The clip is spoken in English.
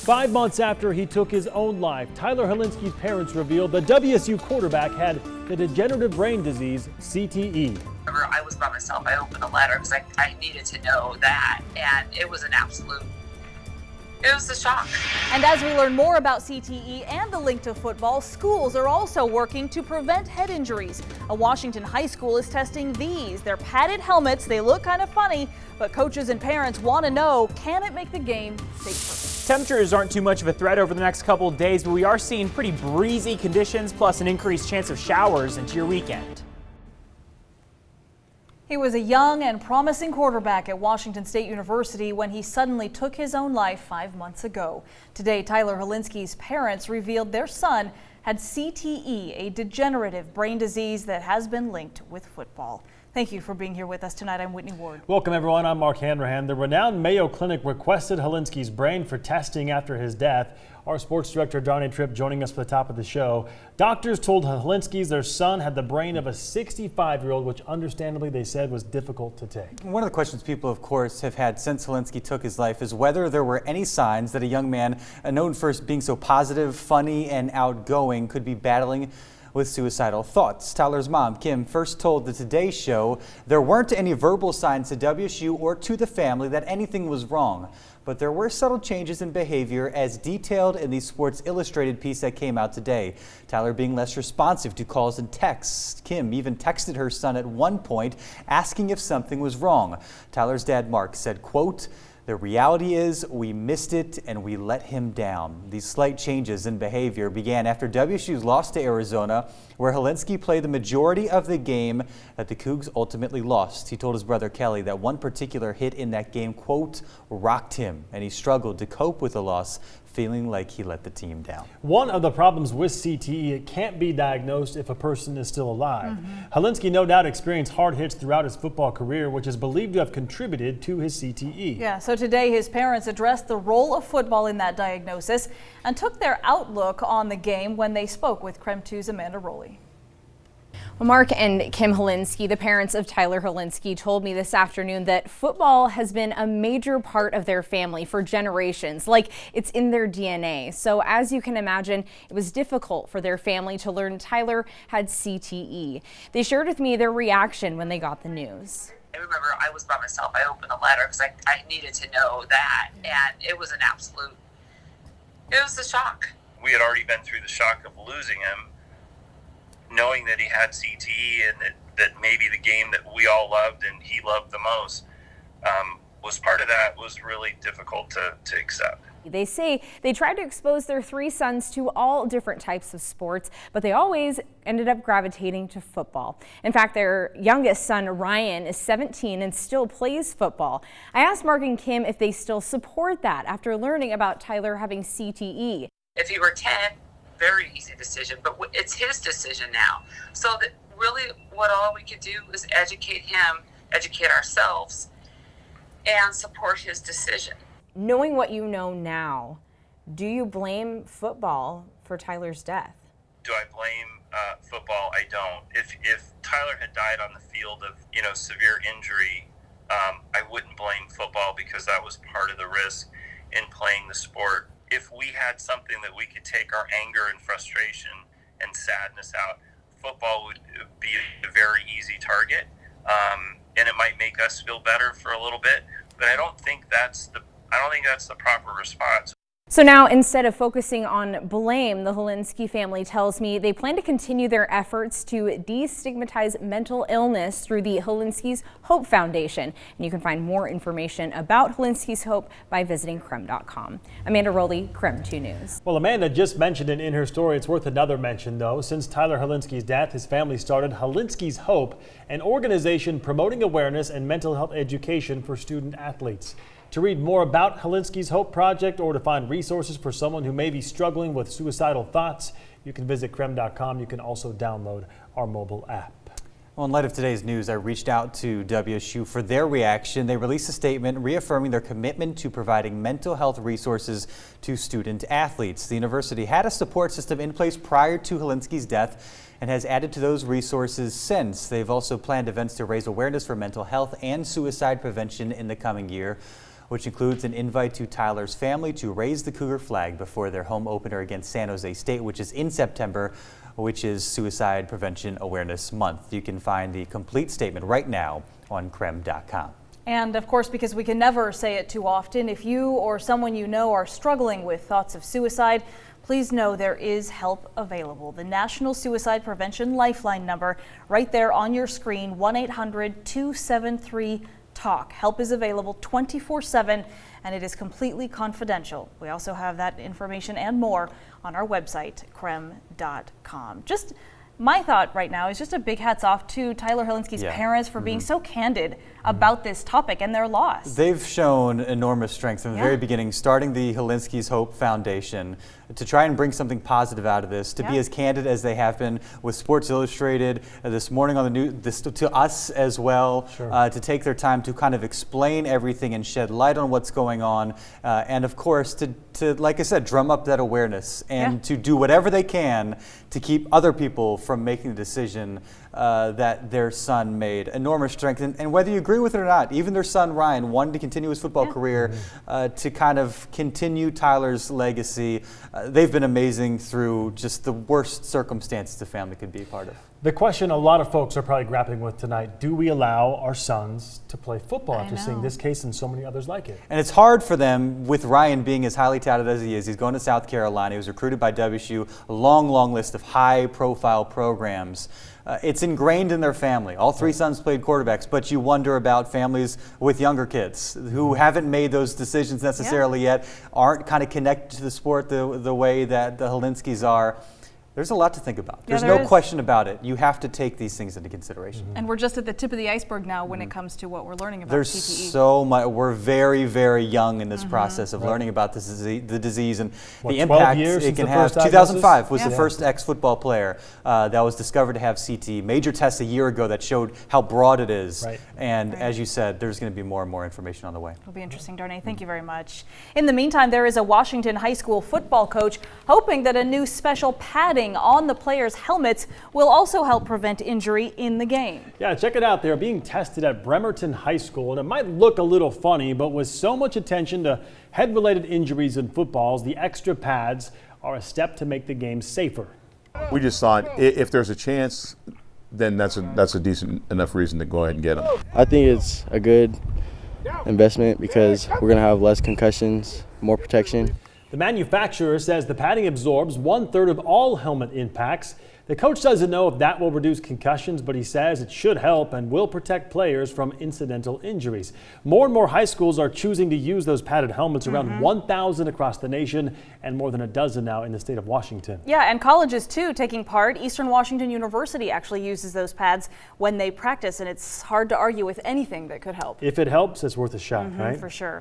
5 months after he took his own life, Tyler Helinski's parents revealed the WSU quarterback had the degenerative brain disease, CTE. Whenever I was by myself, I opened a letter because I needed to know that, and it was it was a shock. And as we learn more about CTE and the link to football, schools are also working to prevent head injuries. A Washington high school is testing these. They're padded helmets. They look kind of funny, but coaches and parents want to know, can it make the game safer? Temperatures aren't too much of a threat over the next couple of days, but we are seeing pretty breezy conditions, plus an increased chance of showers into your weekend. He was a young and promising quarterback at Washington State University when he suddenly took his own life 5 months ago. Today, Tyler Helinski's parents revealed their son had CTE, a degenerative brain disease that has been linked with football. Thank you for being here with us tonight. I'm Whitney Ward. Welcome, everyone. I'm Mark Hanrahan. The renowned Mayo Clinic requested Helinski's brain for testing after his death. Our sports director, Johnny Tripp, joining us for the top of the show. Doctors told Helinski's their son had the brain of a 65-year-old, which understandably they said was difficult to take. One of the questions people, of course, have had since Helinski took his life is whether there were any signs that a young man known for being so positive, funny, and outgoing could be battling with suicidal thoughts. Tyler's mom, Kim, first told the Today Show there weren't any verbal signs to WSU or to the family that anything was wrong. But there were subtle changes in behavior as detailed in the Sports Illustrated piece that came out today. Tyler being less responsive to calls and texts. Kim even texted her son at one point asking if something was wrong. Tyler's dad, Mark, said, quote, "The reality is we missed it and we let him down." These slight changes in behavior began after WSU's loss to Arizona, where Helinski played the majority of the game that the Cougs ultimately lost. He told his brother Kelly that one particular hit in that game, quote, rocked him, and he struggled to cope with the loss, feeling like he let the team down. One of the problems with CTE, it can't be diagnosed if a person is still alive. Helinski no doubt experienced hard hits throughout his football career, which is believed to have contributed to his CTE. Yeah, so today his parents addressed the role of football in that diagnosis and took their outlook on the game when they spoke with KREM 2's Amanda Rowley. Well, Mark and Kim Helinski, the parents of Tyler Helinski, told me this afternoon that football has been a major part of their family for generations, like it's in their DNA. So as you can imagine, it was difficult for their family to learn Tyler had CTE. They shared with me their reaction when they got the news. I remember I was by myself. I opened a letter because I needed to know that, and it was it was a shock. We had already been through the shock of losing him, knowing that he had CTE and that maybe the game that we all loved and he loved the most was part of that was really difficult to accept. They say they tried to expose their 3 sons to all different types of sports, but they always ended up gravitating to football. In fact, their youngest son, Ryan, is 17 and still plays football. I asked Mark and Kim if they still support that after learning about Tyler having CTE. If he were 10, very easy decision, but it's his decision now. So that really what all we could do is educate him, educate ourselves, and support his decision. Knowing what you know now, do you blame football for Tyler's death? Do I blame football? I don't. If Tyler had died on the field of severe injury, I wouldn't blame football because that was part of the risk in playing the sport. If we had something that we could take our anger and frustration and sadness out, football would be a very easy target, and it might make us feel better for a little bit. But I don't think that's the proper response. So now, instead of focusing on blame, the Helinski family tells me they plan to continue their efforts to destigmatize mental illness through the Helinski's Hope Foundation. And you can find more information about Helinski's Hope by visiting KREM.com. Amanda Rowley, KREM 2 News. Well, Amanda just mentioned it in her story. It's worth another mention, though. Since Tyler Helinski's death, his family started Helinski's Hope, an organization promoting awareness and mental health education for student athletes. To read more about Helinski's Hope Project or to find resources for someone who may be struggling with suicidal thoughts, you can visit KREM.com. You can also download our mobile app. Well, in light of today's news, I reached out to WSU for their reaction. They released a statement reaffirming their commitment to providing mental health resources to student athletes. The university had a support system in place prior to Helinski's death and has added to those resources since. They've also planned events to raise awareness for mental health and suicide prevention in the coming year. which includes an invite to Tyler's family to raise the Cougar flag before their home opener against San Jose State, which is in September, which is Suicide Prevention Awareness Month. You can find the complete statement right now on creme.com. And of course, because we can never say it too often, if you or someone you know are struggling with thoughts of suicide, please know there is help available. The National Suicide Prevention Lifeline number right there on your screen, 1-800-273-TALK. Help is available 24/7 and it is completely confidential. We also have that information and more on our website, creme.com. Just my thought right now is just a big hats off to Tyler Helinski's parents for being so candid about this topic and their loss. They've shown enormous strength from the very beginning, starting the Helinski's Hope Foundation to try and bring something positive out of this, to be as candid as they have been with Sports Illustrated this morning on the news, to us as well, to take their time to kind of explain everything and shed light on what's going on, and of course to like I said, drum up that awareness and to do whatever they can to keep other people from making the decision that their son made. Enormous strength, and whether you agree with it or not, even their son Ryan wanted to continue his football career to kind of continue Tyler's legacy. They've been amazing through just the worst circumstances the family could be a part of. The question a lot of folks are probably grappling with tonight, do we allow our sons to play football after seeing this case and so many others like it? And it's hard for them with Ryan being as highly touted as he is. He's going to South Carolina. He was recruited by WSU, a long, long list of high-profile programs. It's ingrained in their family. All three sons played quarterbacks, but you wonder about families with younger kids who haven't made those decisions necessarily yet, aren't kind of connected to the sport the way that the Helinskis are. There's a lot to think about. There's no question about it. You have to take these things into consideration. And we're just at the tip of the iceberg now when it comes to what we're learning about There's CTE. so much. We're very, very young in this process of learning about this the disease and the impact it can have. 2005 was the first ex-football player that was discovered to have CTE. Major tests a year ago that showed how broad it is. And as you said, there's going to be more and more information on the way. It'll be interesting, Darnay. Thank you very much. In the meantime, there is a Washington high school football coach hoping that a new special padding on the players' helmets will also help prevent injury in the game. Yeah, check it out. They're being tested at Bremerton High School, and it might look a little funny, but with so much attention to head-related injuries in footballs, the extra pads are a step to make the game safer. We just thought if there's a chance, then that's a decent enough reason to go ahead and get them. I think it's a good investment because we're going to have less concussions, more protection. The manufacturer says the padding absorbs 1/3 of all helmet impacts. The coach doesn't know if that will reduce concussions, but he says it should help and will protect players from incidental injuries. More and more high schools are choosing to use those padded helmets, around 1,000 across the nation and more than a dozen now in the state of Washington. Yeah, and colleges too taking part. Eastern Washington University actually uses those pads when they practice, and it's hard to argue with anything that could help. If it helps, it's worth a shot, right? For sure.